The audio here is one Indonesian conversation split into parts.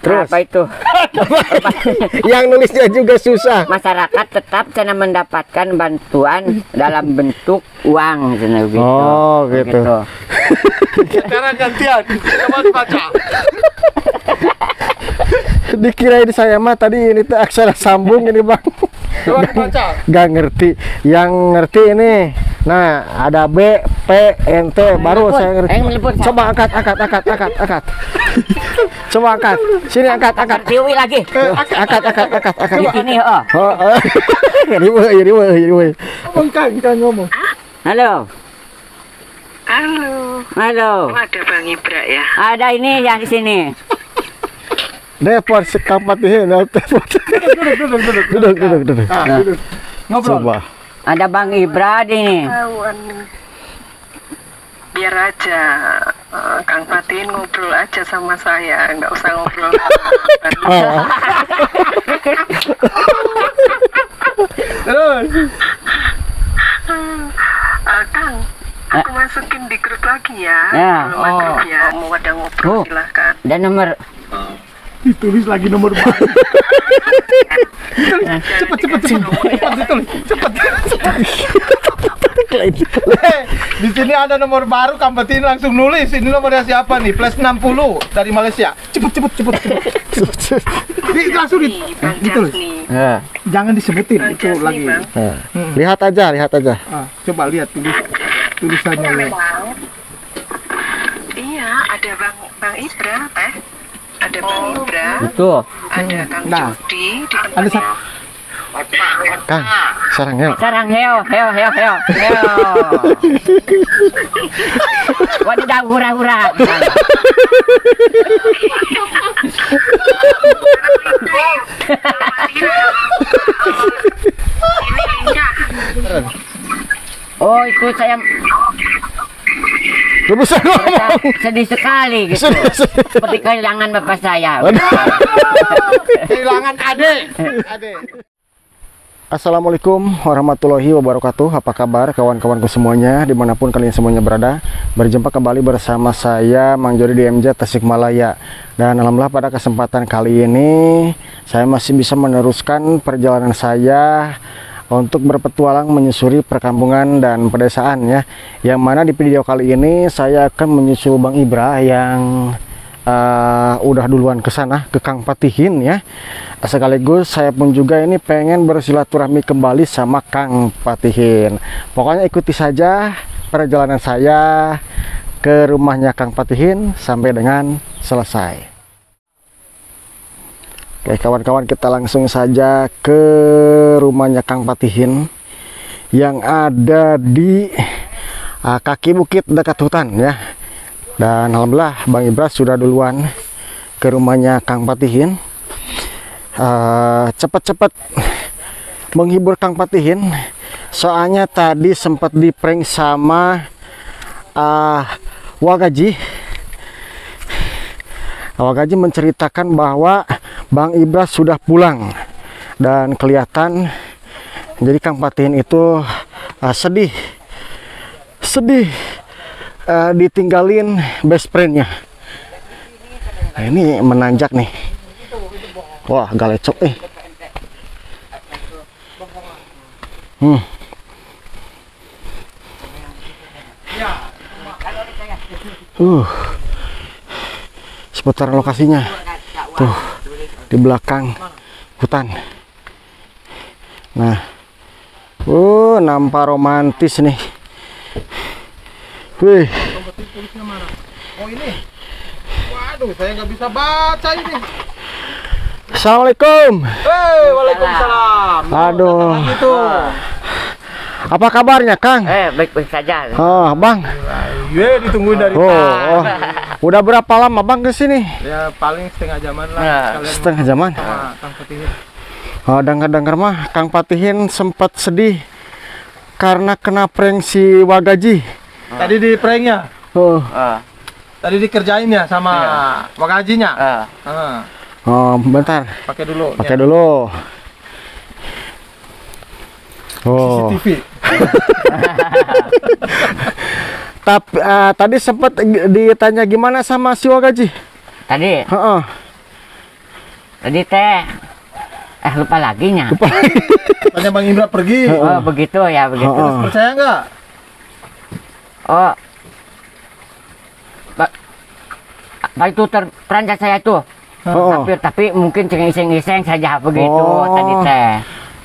Terus apa itu? yang nulisnya juga susah. Masyarakat tetap cina mendapatkan bantuan dalam bentuk uang cina gitu. Oh, gitu. Sekarang gantian, coba baca. Dikirain saya mah tadi ini tuh aksara sambung ini bang. Coba dibaca. Gak ngerti. Yang ngerti ini. Nah, ada B, P, N, T. Baru saya ngerti. Coba angkat. Coba angkat. Sini angkat. Tiwi lagi. Angkat. Di sini oh. Riwe. Kan ngomong. Halo. Oh, ada Bang Ibra ya? Ada ini yang di sini. Depot sekapatihin. Duduk. Ngobrol. Coba. Ada Bang Ibra ini. Biar aja Kang Fatin ngobrol aja sama saya, nggak usah ngobrol. Terus. Kang, aku masukin di grup lagi ya. Ya. Belum ada grup ya. Mau ada ngobrol silahkan. Dan nomor Ditulis lagi nomor baru. Cepet ditulis. Cepet. Di sini ada nomor baru, Kang Fatin langsung nulis. Ini nomornya siapa nih? Plus 60 dari Malaysia. Cepet. Langsung ditulis. Ya. Jangan disebutin itu lagi. Lihat aja. Coba lihat tulisannya. Iya, ada Bang Ibra, teh. Ada Bang Ibra. itu. Ada Kang Nah. Jody di Ada tempatnya. Kang, sarang Heo. Wadidaw hura-hura. Ini linknya. Oh, itu saya Lu bisa ngomong. sedih sekali gitu. Seperti kehilangan bapak saya. Kehilangan adik. Assalamualaikum warahmatullahi wabarakatuh. Apa kabar kawan-kawanku semuanya, dimanapun kalian semuanya berada. Berjumpa kembali bersama saya Mang Jody di MJ Tasikmalaya. Dan alhamdulillah pada kesempatan kali ini saya masih bisa meneruskan perjalanan saya untuk berpetualang menyusuri perkampungan dan pedesaan ya. Yang mana di video kali ini saya akan menyusul Bang Ibra yang udah duluan ke sana, ke Kang Patihin ya. Sekaligus saya pun juga ini pengen bersilaturahmi kembali sama Kang Patihin. Pokoknya ikuti saja perjalanan saya ke rumahnya Kang Patihin sampai dengan selesai. Oke kawan-kawan, kita langsung saja ke rumahnya Kang Patihin yang ada di kaki bukit dekat hutan ya. Dan alhamdulillah Bang Ibra sudah duluan ke rumahnya Kang Patihin. Cepat-cepat menghibur Kang Patihin. Soalnya tadi sempat di-prank sama Wagaji. Wagaji menceritakan bahwa Bang Ibra sudah pulang. Dan kelihatan jadi Kang Patihin itu sedih ditinggalin best friendnya. Nah, ini menanjak nih. Wah galecok seputaran lokasinya tuh di belakang hutan. Nah nampak romantis nih. Wih. Oh ini. Waduh, saya nggak bisa baca ini. Assalamualaikum. Waalaikumsalam. Aduh. Itu. Apa kabarnya, Kang? Baik-baik saja. Oh, Bang. Ye, ditungguin dari Oh. Udah berapa lama Bang ke sini? Ya paling setengah jaman lah. Sekalian Setengah jaman. sama Kang Patihin. Oh, dengar-dengar mah Kang Patihin sempat sedih karena kena prank si Wagaji. Tadi di pranknya. Oh. Tadi dikerjain ya sama Wagajinya. Oh, bentar. Pakai dulu. Pakai dulu. Oh. CCTV. Tapi tadi sempat ditanya gimana sama si Wagaji? Tadi Heeh. Tadi teh lupa lagi nya. Tanya Bang Indra pergi. Oh, begitu ya, begitu. Terus percaya nggak? Oh. Pak itu terperanjat saya tuh. Tapi mungkin iseng-iseng saja begitu tadi teh.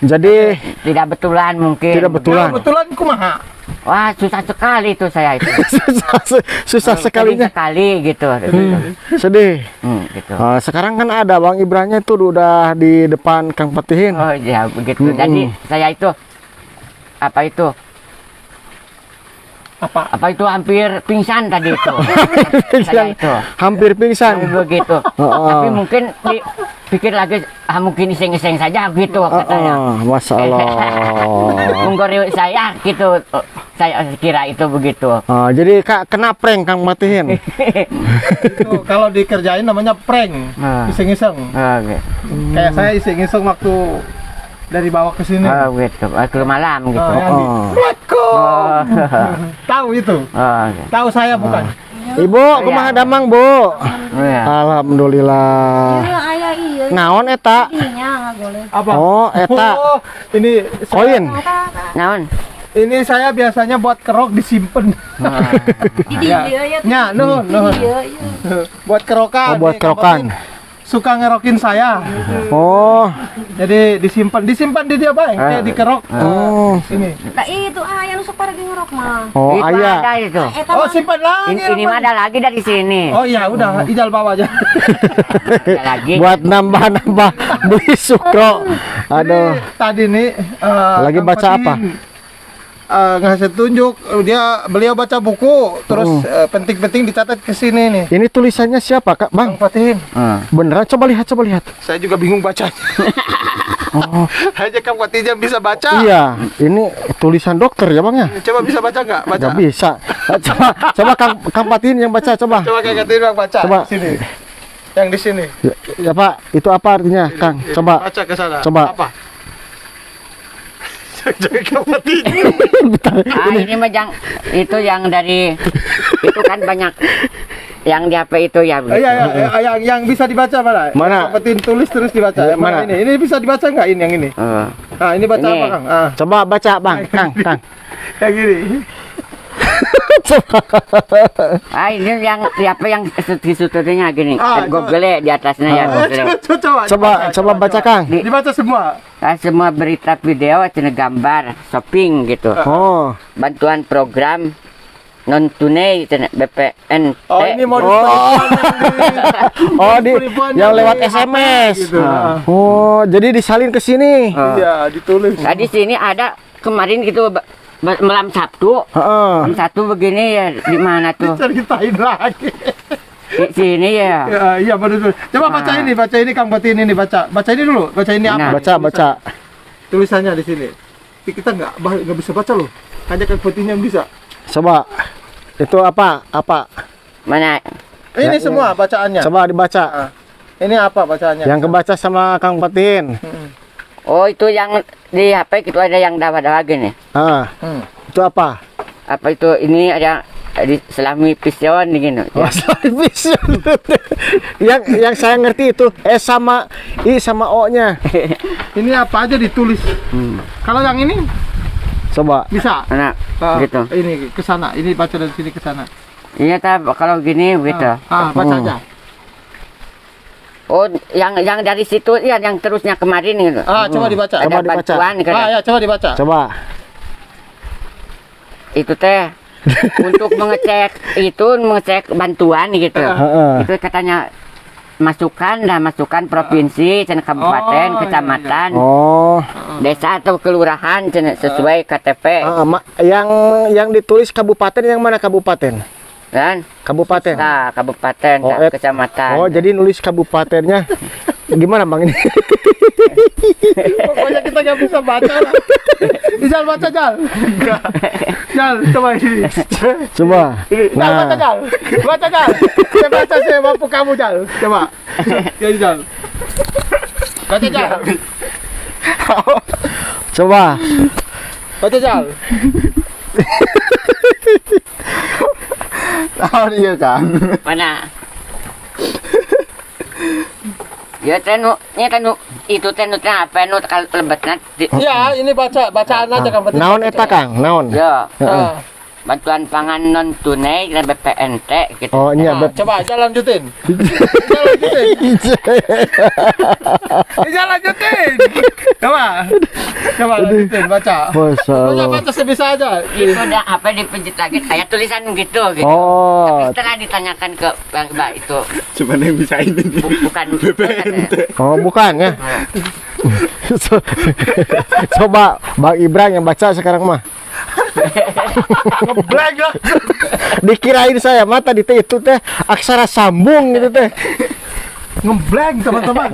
Jadi Tidak betulan mungkin. tidak betulan. Betulan kumaha? Wah, susah sekali itu saya itu. susah sekalinya. Sekali gitu. Sedih. Gitu. Sekarang kan ada Bang Ibranya itu udah di depan Kang Patihin. Oh ya begitu. Jadi saya itu apa itu hampir pingsan tadi itu. Saya itu Hampir pingsan. begitu. Tapi mungkin dipikir lagi mungkin iseng-iseng saja gitu katanya. Masya Allah. Menggoreng saya gitu. Saya kira itu begitu. Jadi kena prank Kang Patihin. Itu kalau dikerjain namanya prank. Iseng-iseng. Oke. Kayak saya iseng-iseng waktu dari bawah ke sini. Gitu. Waktu malam gitu. Tahu itu? Okay. Tahu saya bukan? Ibu, kumaha damang, Bu? Iya. Alhamdulillah. Naon eta? Apa? Oh, eta. Oh, ini Koin. Naon? Ini saya biasanya buat kerok disimpan. Ya, nuhun. Buat kerokan. Buat kerokan. Suka ngerokin saya. Oh. Jadi disimpan di dia baik, kayak dikerok. Oh. Ini. Nah itu yang nusuk pada ngerok mah. Oh, Itu ayah. ada itu. Oh, simpan lagi. Ini mah ada lagi dari sini. Oh iya, udah, Ijal bawa aja. Ada lagi. Buat nambah-nambah beli sukro. Aduh. Ini tadi nih Lagi Kang baca apa? Patihin, ngasih tunjuk beliau baca buku terus penting-penting dicatat ke sini nih. Ini tulisannya siapa, Kak? Bang, Kang Patihin. beneran coba lihat. Saya juga bingung bacanya. Oh. Hanya Kang Patihin yang bisa baca. Iya, ini tulisan dokter ya, Bang ya? Coba bisa baca nggak? Baca. Nggak bisa. Coba Kang Patihin yang baca, coba. Coba Kang Patihin yang baca. Coba. Di sini. Yang di sini. Ya, Pak, itu apa artinya, Kang? Coba. Baca ke sana. Coba. Apa? Jangan Kang Patihin. Ini mah itu yang dari itu kan banyak yang di HP itu ya. Iya, yang bisa dibaca mana? Mana? Kang Patihin tulis terus dibaca. Yang mana Mana? ini? Ini bisa dibaca nggak ini yang ini? Nah, ini baca Ini. apa, Kang? Coba baca, Bang. Kang. Kayak gini. Ini yang siapa yang disututnya gini. Google di atasnya ya. Coba baca, Kang. Dibaca semua. Semua berita video, gambar, shopping gitu. Oh. Bantuan program non tunai BPNT. Oh, ini modus Oh, penipuan yang lewat dari SMS. HP gitu. Oh, jadi disalin ke sini. Iya, ditulis. Nah, di sini ada kemarin gitu malam Sabtu. Heeh. Malam Sabtu begini ya di mana tuh? Ceritain lagi. Di sini ya. Ya, iya betul. Coba baca ini Kang Patihin ini baca. Baca ini dulu. Baca ini apa? Nah. Baca. Tulisannya di sini. Kita nggak bisa baca loh. Hanya Kang Patihin yang bisa. Coba. Itu apa? Mana? Ini semua bacaannya. Coba dibaca. Ini apa bacaannya? Yang kebaca sama Kang Patihin. Oh, itu yang di HP itu ada yang dawa-dawa gini. Itu apa? Apa itu? Ini ada di selami vision gitu. Oh, vision. yang saya ngerti itu sama I sama O-nya. Ini apa aja ditulis. Kalau yang ini Coba. bisa. Nah, gitu. Ini ke sana. Ini baca dari sini ke sana. Iya, kalau gini gitu. Baca aja. Oh, yang dari situ ya, yang terusnya kemarin gitu. Coba dibaca. Ada Coba dibaca. bantuan gitu. Ya, coba dibaca. Coba. Itu teh untuk mengecek bantuan gitu. Itu katanya masukan provinsi, kabupaten, kecamatan, desa atau kelurahan sesuai KTP. Yang ditulis kabupaten yang mana kabupaten? Kan? Kabupaten. Nah, kabupaten, kecamatan. Oh, jadi nulis kabupatennya. Gimana, Bang ini? Pokoknya kita nggak bisa baca lah. Ijal baca, Jal. Jal, coba ini. Coba. Jal, baca, Jal. Baca, Jal. Saya baca, saya mampu kamu, Jal. Coba. Ya, Jal. Baca, Jal. Coba. Baca, Jal. Oh, iya kan. Mana? Ya itu apa kalau lebetnya Iya, ini bacaan aja Kang Fatin. Naon eta Kang? Naon? ya Ah. bantuan pangan non tunai dan BPNT gitu. Oh, iya Nah, coba aja lanjutin. lanjutin. Coba lanjutin baca. Masya Allah. Baca sebisa aja. Itu udah apa dipijit lagi kayak tulisan gitu. Oh, Setelah ditanyakan ke Mbak itu Coba yang bisa ini. bukan oh bukan ya. Coba Bang Ibra yang baca sekarang mah. Ngeblank lah. Dikirain saya mah tadi teh itu teh aksara sambung gitu teh. Ngeblank teman-teman.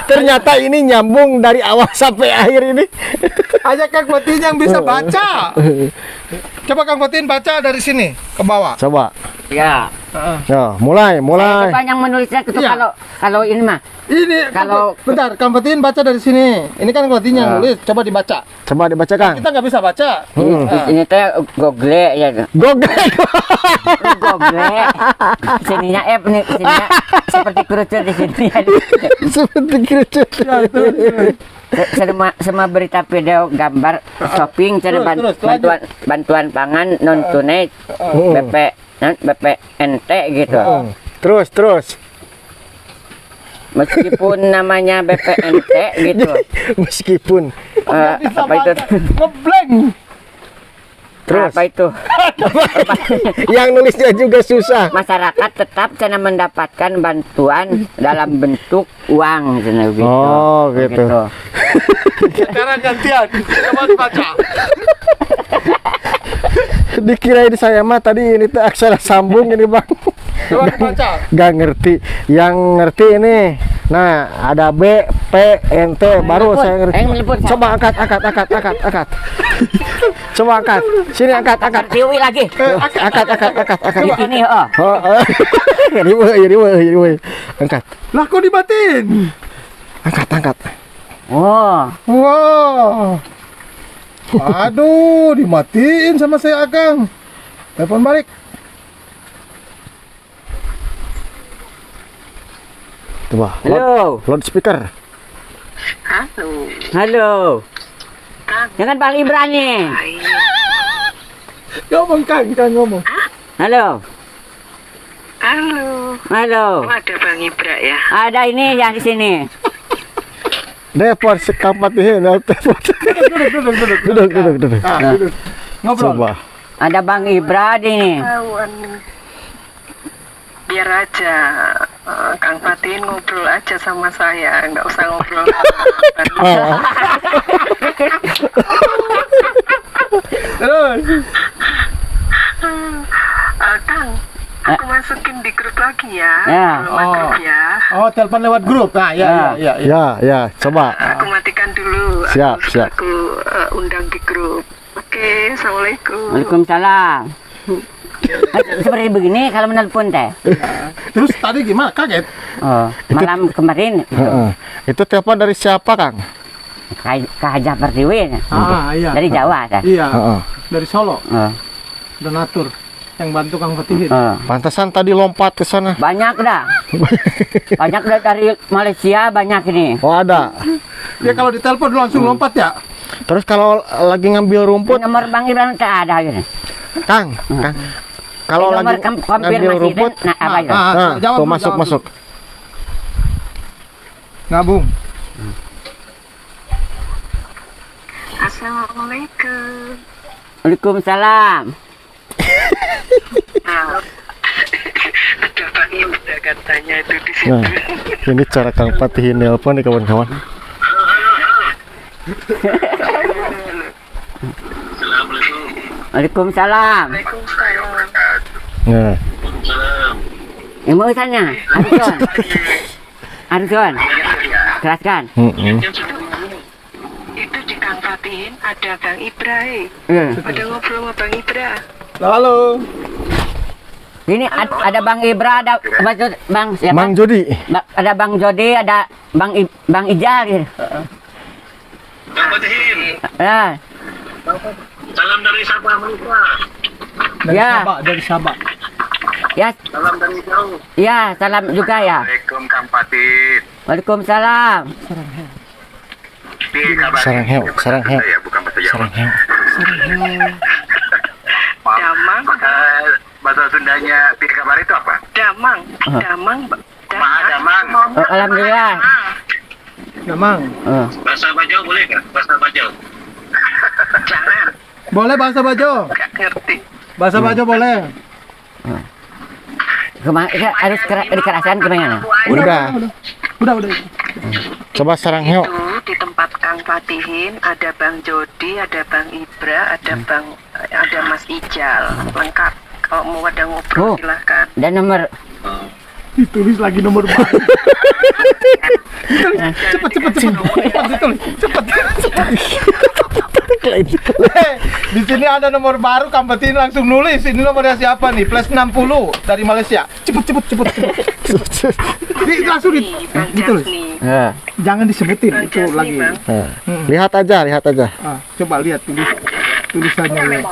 Ternyata ini nyambung dari awal sampai akhir ini. Aja Kang Fatin yang bisa baca. Coba Kang Fatin baca dari sini ke bawah. Coba. ya. Ya, mulai. Coba yang menulisnya itu Iya. kalau ini mah Ini Kalau- bentar, Kang Fatin baca dari sini. Ini kan Kang Fatin yang nulis, coba dibaca. Coba dibaca Kang. Kita nggak bisa baca. ini teh Google ya. Gogek. Google. Sininya nih, sininya seperti kerucut di sini. Seperti kerucut. Semua berita video gambar shopping cara Terus, bantuan pangan non tunai BPNT gitu. Terus. Meskipun namanya BPNT gitu. Meskipun. Apa itu? Ngeblank. Terus. Apa itu? Yang nulisnya juga susah. Masyarakat tetap cina mendapatkan bantuan dalam bentuk uang cina gitu. Oh, gitu. Sekarang gantian. Coba dibaca. Dikirain saya mah tadi ini tuh aksara sambung ini Bang. Coba dibaca. Gak ngerti. Yang ngerti ini. Nah, ada B, P, N, T baru nelpon. saya ngerti. Nelpon. Coba angkat. Coba angkat. Sini angkat. Tiwi lagi. Angkat. Di sini oh. Oh. Riwe. Angkat. Lah kok dibatin? Angkat. Oh. Wah. Aduh, dimatiin sama saya Akang. Telepon balik. Coba. Halo. Loudspeaker. Halo. Jangan Bang Ibra nih. Ngomong Kang ngomong. Halo. Halo. Ada Bang Ibra ya? Ada ini yang di sini. Depot sekapatihin. Duduk. Ngobrol. Coba. Ada Bang Ibra ini. Biar aja Kang Fatin ngobrol aja sama saya, nggak usah ngobrol. Terus. Kang, aku masukin di grup lagi ya. Ya. Lewat grup ya. Oh, telepon lewat grup. Nah, ya. Ya, coba. Aku matikan dulu. Siap. Aku undang di grup. Oke, assalamualaikum. Waalaikumsalam. Seperti begini kalau menelpon teh. Terus tadi gimana? Kaget? Oh, malam kemarin Itu telepon dari siapa, Kang? Kak Haja Pertiwi Iya. dari Jawa teh. Iya. Heeh. Dari Solo. Oh, Donatur yang bantu Kang Fatin. oh. Pantesan tadi lompat ke sana. Banyak dah. Banyak dari Malaysia banyak ini. Oh, ada. Ya kalau ditelepon langsung lompat ya. Terus kalau lagi ngambil rumput, Nomor Bang Ibra teh ada gini. Kang. Kalau Nomor lagi ngambil konfirmasi rumput, nah apa itu? nah, jawab tuh dulu, masuk. Ngabung. Assalamualaikum. Waalaikumsalam. Ada Bang Ibra katanya itu di situ. Nah, ini cara Kang Patihin nelpon nih kawan-kawan. Waalaikumsalam. Waalaikumsalam. Nah, Yang mau tanya, Arjon. Jelaskan. Itu di Kang Fatin ada Bang Ibra. Eh, Ada ngobrol sama Bang Ibra. Halo. Ini ada Bang Ibra, ada Bang siapa? Mang Jody. Ada Bang Jody, ada Bang Ijal gitu. Bang Patihin, Nah, salam dari Sabah Malaysia. Dari Ya. Sabah, dari Sabah. Ya, Salam dari jauh. ya, salam juga ya. Assalamualaikum Kang Patin. Waalaikumsalam. Piye kabar? Sarang heo, sarang heo. Ya, bukan bahasa Jawa. Sarang heo. Maaf. Damang. Bahasa Sundanya piye kabar itu apa? Damang. Damang. Damang. Oh, alhamdulillah. Damang. Bahasa Bajo boleh nggak? Bahasa Bajo. Jangan. Boleh bahasa Bajo. Gak ngerti. Bahasa Bajo boleh. Harus dikerasan gimana? Udah. Udah. Coba sarang heo. Itu di tempat Kang Fatihin ada Bang Jody, ada Bang Ibra, ada Mas Ijal. Lengkap. Kalau mau ada ngobrol Oh. silahkan. Dan nomor Ditulis lagi nomor baru. Cepet ditulis. Cepet. Di sini ada nomor baru, Kang Fatin langsung nulis. Ini nomornya siapa nih? Plus 60 dari Malaysia. Cepet. Langsung ditulis. Jangan disebutin Bang itu Jasni, lagi. Bang. Lihat aja. Coba lihat tulisannya. Lihat.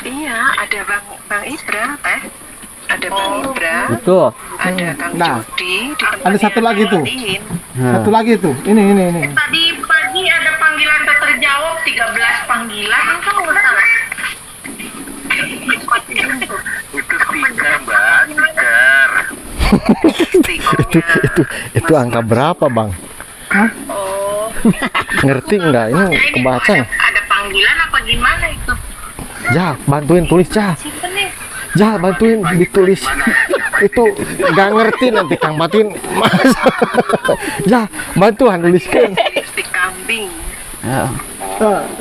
Iya, ada Bang Ibra, Teh. Ada Bang Ibra, itu. ada Kang Nah, Jody, di ada satu lagi tuh. Fatihin. Satu lagi tuh. Ini. Tadi pagi ada panggilan tak terjawab 13 panggilan itu nggak salah. Itu stiker, Mbak. Stiker. Stikernya. Itu angka berapa, Bang? Oh, Ngerti nggak? Ini kebaca nggak? ada panggilan apa gimana itu? Ja, bantuin tulis, Ja. Simpen nih. Ja, bantuin ditulis. Itu nggak ngerti nanti Kang Fatin. Ja, bantuan tuliskan. Stik kambing.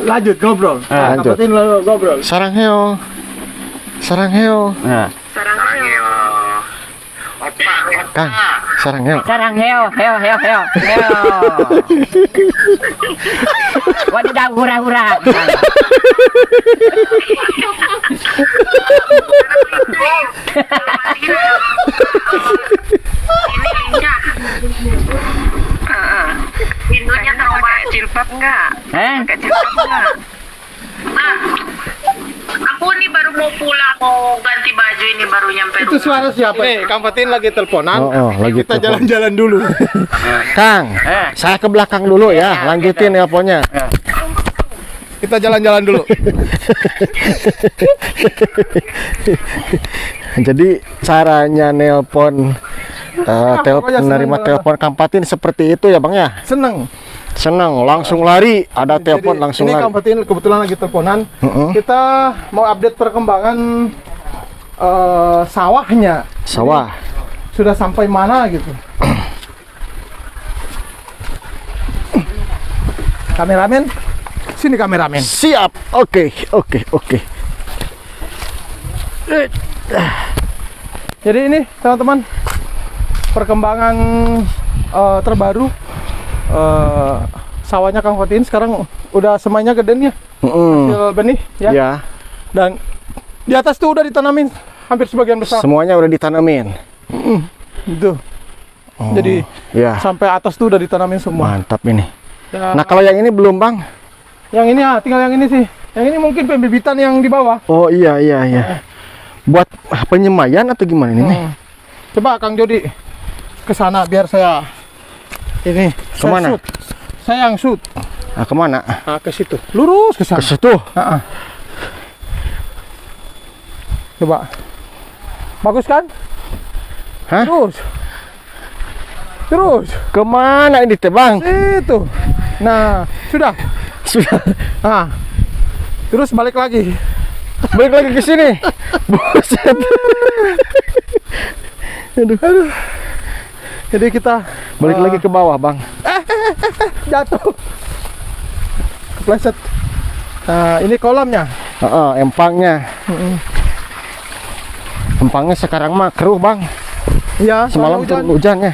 Lanjut ngobrol. Kang Lanjut. Fatin ngobrol. Sarang heo. Sarang Kang, sarang heo. Sarang heo. Wadidaw, hura-hura. Ini lincah. Pintunya terlalu Pakai jilbab enggak? Pakai jilbab enggak? Nah, aku nih baru mau pulang, mau ganti baju ini baru nyampe Itu rumah. suara siapa? Nih, Kang Fatin lagi teleponan. Lagi Kita telepon. jalan-jalan dulu. Kang, saya ke belakang dulu ya. Lanjutin teleponnya. Kita jalan-jalan dulu. Jadi caranya nelpon menerima telepon Kang Fatin seperti itu ya, Bang ya. Seneng. Senang, langsung lari. Ada telepon langsung ini lari. Kang Fatin kebetulan lagi teleponan. Kita mau update perkembangan sawahnya. Sawah. Sudah sampai mana gitu. Kameramen, sini kameramen. Siap. Oke. Jadi ini teman-teman perkembangan terbaru sawahnya Kang Fatin sekarang udah semuanya gede nih ya, hasil benih ya. Ya, Dan di atas tuh udah ditanamin hampir sebagian besar. semuanya udah ditanamin. Gitu. Jadi Ya, sampai atas tuh udah ditanamin semua. mantap ini. Ya, Nah, kalau yang ini belum, Bang. yang ini ya, tinggal yang ini sih. Yang ini mungkin pembibitan yang di bawah. Oh iya. Buat penyemayan atau gimana ini nih? Coba Kang Jody ke sana biar saya ini. Kemana? Shoot. Saya yang shoot. Nah, kemana? Nah, ke situ. Lurus ke sana. Ke situ. Coba. Bagus kan? Hah? Terus. Kemana ini teh, Bang? Itu. Nah, sudah. Sudah. Nah. Terus balik lagi. Balik lagi ke sini. Buset. Aduh. Jadi kita Balik lagi ke bawah, Bang. jatuh. Kepleset. Nah, ini kolamnya. Empangnya. Empangnya sekarang mah keruh, Bang. Iya, Semalam hujan. turun hujannya.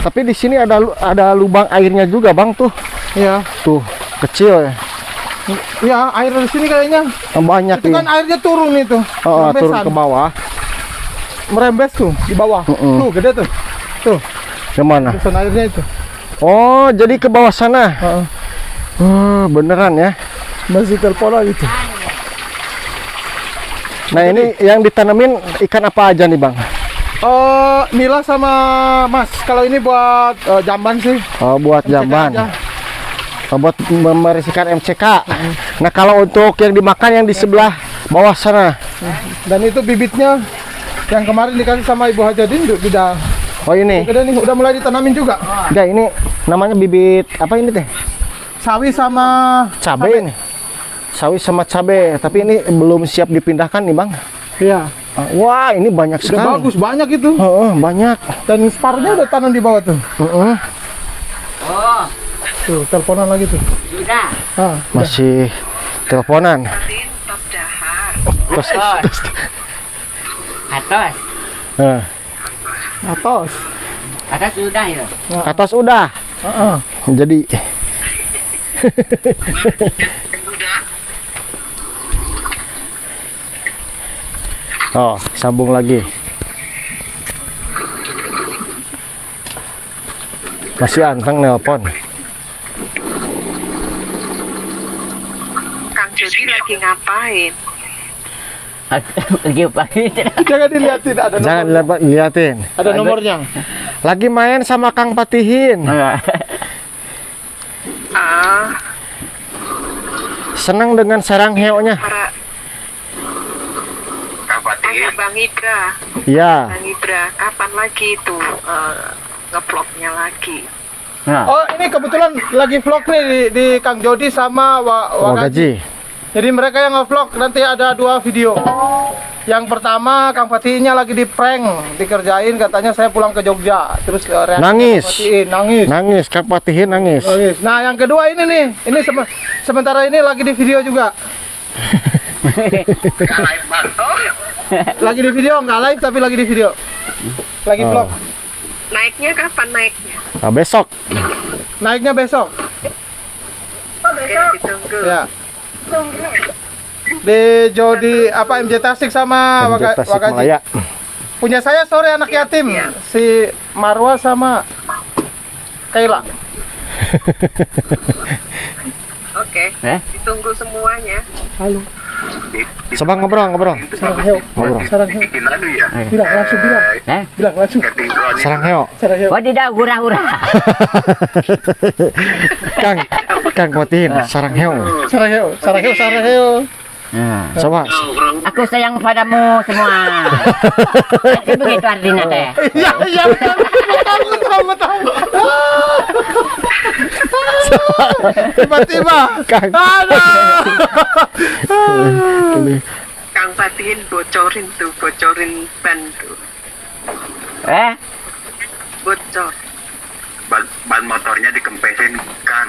Tapi di sini ada lubang airnya juga, Bang, tuh. Iya. Tuh, kecil ya. Iya, air di sini kayaknya. Banyak Itu kan airnya turun itu. turun ke bawah. Merembes tuh di bawah. Tuh, gede tuh. Tuh, Kemana? terusan airnya itu. Oh, jadi ke bawah sana. Oh, beneran ya. Masih telepon lagi tuh. Nah ini yang ditanemin ikan apa aja nih Bang? Nila sama Mas. Kalau ini buat jamban sih. Oh buat MCK jamban. aja. Oh, buat membersihkan MCK. Nah kalau untuk yang dimakan yang di sebelah bawah sana. Dan itu bibitnya yang kemarin dikasih sama Ibu Hajadin udah Oh ini. gede nih, udah mulai ditanamin juga. Enggak ini namanya bibit apa ini teh? Sawi sama Cabe ini. Sawi sama cabe, tapi ini belum siap dipindahkan nih Bang. Iya. Wah ini banyak Udah sekali. bagus, banyak itu. Banyak. Dan sparnya udah tanam di bawah tuh. Oh, Tuh, teleponan lagi tuh. sudah. Ah, Masih teleponan. Tin, tos dahar. Atos. Atas. Nah, atas. Atas sudah ya. atas udah. Heeh. Jadi oh, sambung lagi. Masih anteng nelpon. Kang Jody lagi ngapain? Lagi pagi. Jangan dilihatin, ada Jangan nomor. liatin. Ada nomornya. Lagi main sama Kang Patihin. Ah, Senang dengan sarang heonya. para Kang Fatih. Bang Ibra. Ya. Bang Ibra, kapan lagi itu ngevlognya lagi? Nah, Oh, ini kebetulan lagi vlog nih di Kang Jody sama Wagaji. Wagaji. Jadi mereka yang nge-vlog nanti ada 2 video. Yang pertama Kang Fatihnya lagi di prank, dikerjain katanya saya pulang ke Jogja. Terus reaksi Nangis. Kang Fatihin, nangis. Nangis, Kang Patihin nangis. Nangis. Nah, yang kedua ini nih. Ini sementara ini lagi di video juga. Live Bang. Lagi di video, nggak live tapi lagi di video. Lagi Oh. vlog. Naiknya kapan naiknya? Nah, besok. Naiknya besok. Oke, ditunggu. Ya. Di Jody apa MJ Tasik sama MJ Wagaji. Tasikmalaya. Punya saya sore anak yatim. Si Marwa sama Kayla. Oke, ditunggu semuanya. Halo. Coba ngobrol. Sarang heo. Ngobrol. Sarang heo. Bikin lalu ya. Bilang langsung bilang. Bilang langsung. Ketinggalan Sarang heo. Sarang heo. wadidaw, hura-hura. Kang Patihin, sarang heo. Sarang heo. Sarang heo. Sarang heo. Coba. Aku sayang padamu semua. Itu begitu artinya teh. Iya, iya betul. Betul. Tiba-tiba. Kang. Kang Fatihin bocorin ban tuh. Bocor. ban motornya dikempesin kan.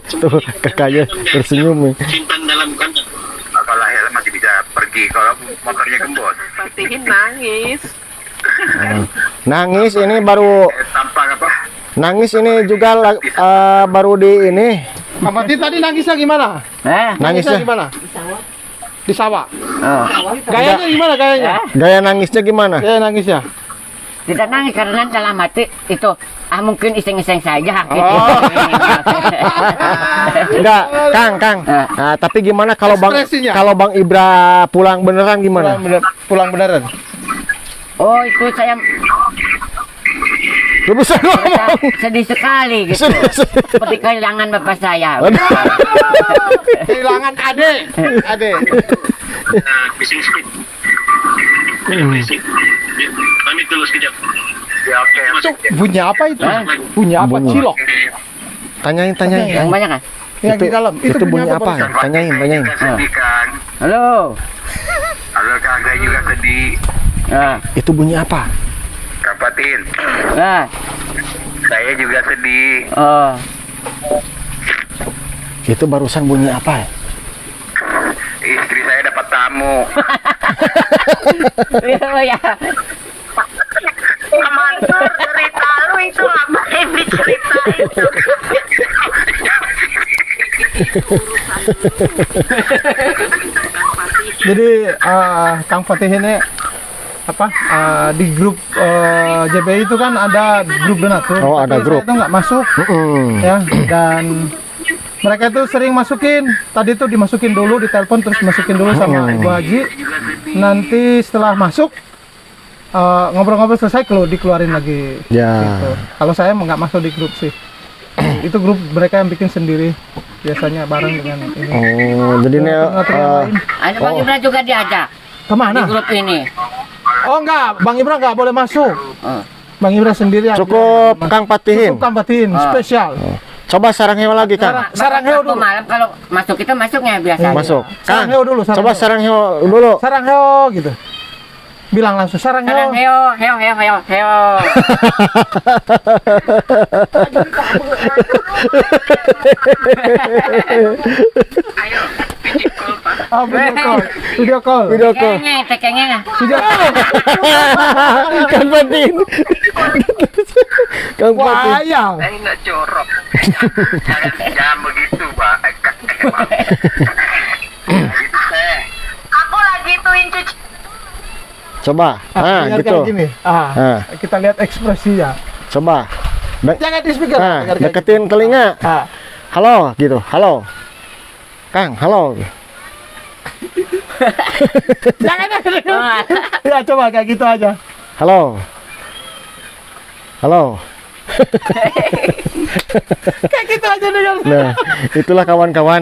Tuh, kakaknya tersenyum nih. Simpan dalam kantong. Kalau helm masih bisa pergi, kalau motornya gembos. Fatihin nangis. Nangis ini baru Tampang apa? nangis ini juga baru di ini. Kang Fatihin tadi nangisnya gimana? Nangisnya gimana? Di sawah. Oh. Gayanya gimana gayanya? gaya nangisnya gimana? Gaya nangisnya. Tidak nangis karena dalam hati itu mungkin iseng-iseng saja gitu. Enggak, Kang. Nah, tapi gimana kalau Ekspresinya. Bang Ibra pulang beneran gimana? Pulang beneran. Oh, itu saya Lu bisa ngomong. sedih sekali gitu. Seperti kehilangan bapak saya. Kehilangan ade. Bising speed. Bising. Kami dulu sekejap. Ya oke. Itu bunyi apa itu? Hah? Bunyi apa? Bunyi. Cilok. Tanyain. Yang banyak kan? Yang di dalam. Itu bunyi apa? Bang? Tanyain. Sedih kan. Halo. Halo Kang, saya juga sedih. Itu bunyi apa? Kang Fatin, saya juga sedih. Oh. Itu barusan bunyi apa? Istri saya dapat tamu. Oh ya. Mansur, cerita lu itu apa yang diceritain tuh? Jadi Kang Fatih ini apa di grup JBI itu kan ada grup donatur. Oh, ada Tapi grup. saya itu nggak masuk ya, dan Mereka itu sering masukin, tadi tuh dimasukin dulu, ditelepon terus dimasukin dulu sama Ibu Haji. Nanti setelah masuk ngobrol-ngobrol selesai dikeluarin lagi. Ya. Gitu. Kalau saya nggak masuk di grup sih. Itu grup mereka yang bikin sendiri, biasanya bareng dengan ini. Oh, jadi ini Ada Bang Ibra juga diajak di Kemana? grup ini. Oh enggak, Bang Ibra nggak boleh masuk. Bang Ibra sendiri aja. cukup Kang Patihin. Cukup Kang Patihin, spesial. Coba sarang hewan lagi, Kang. Sarang heo dulu. Malam kalau masuk kita masuknya biasa. Masuk. Sarang Kang, heo dulu. coba sarang hewan dulu. Sarang heo gitu. Bilang langsung sarang Sarang heo. heo. Ayo, video call, Pak. Oh, video call. Video call. Tekengnya. Video call. Kang Patihin. Kang Patihin. Wayang. Saya nggak jorok. Jangan begitu, Pak. Gitu, Teh. Aku lagi tuin cuci. Coba. Ah, Dengar gitu. kayak gini. Kita lihat ekspresinya. Coba. Jangan di speaker. Nah, dengar kayak deketin telinga. gitu. Halo, gitu. Halo. Kang, halo. Jangan. Ya coba kayak gitu aja. Halo. Halo. Kayak gitu aja dengan. Nah, itulah kawan-kawan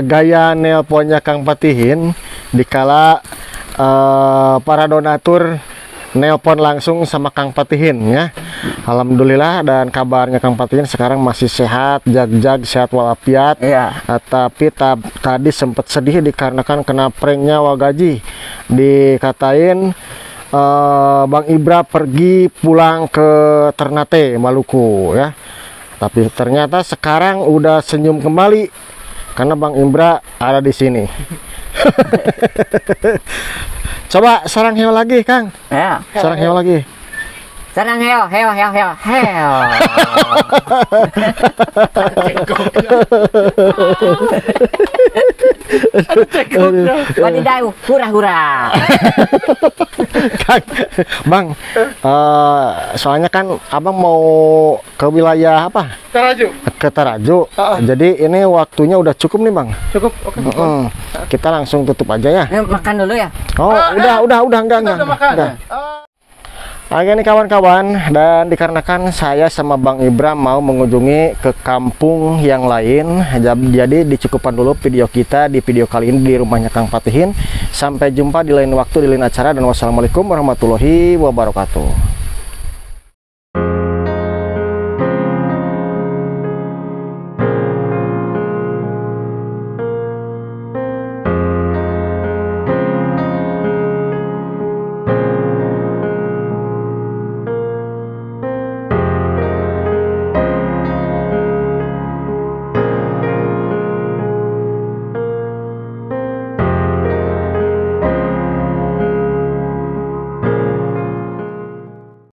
gaya nelponnya Kang Patihin dikala para donatur nelpon langsung sama Kang Patihin ya. Alhamdulillah, dan kabarnya Kang Patihin sekarang masih sehat, jag-jag, sehat walafiat. Iya. Tapi tadi sempat sedih dikarenakan kena pranknya Wagaji. Dikatain Bang Ibra pergi pulang ke Ternate, Maluku ya. Tapi ternyata sekarang udah senyum kembali karena Bang Ibra ada di sini. Coba sarang heo lagi, Kang. Ya. Sarang heo lagi. Sarang heo. Wadidaw, hura. Kang, Bang, soalnya kan Abang mau ke wilayah apa? Taraju. Ke Taraju. Jadi ini waktunya udah cukup nih, Bang. Cukup. Oke. Kita langsung tutup aja ya. Makan dulu ya. Oh, udah enggak. Udah makan. Udah. Oke nih kawan-kawan, dan dikarenakan saya sama Bang Ibra mau mengunjungi ke kampung yang lain, jadi dicukupkan dulu video kita di video kali ini di rumahnya Kang Patihin. Sampai jumpa di lain waktu, di lain acara, dan wassalamualaikum warahmatullahi wabarakatuh.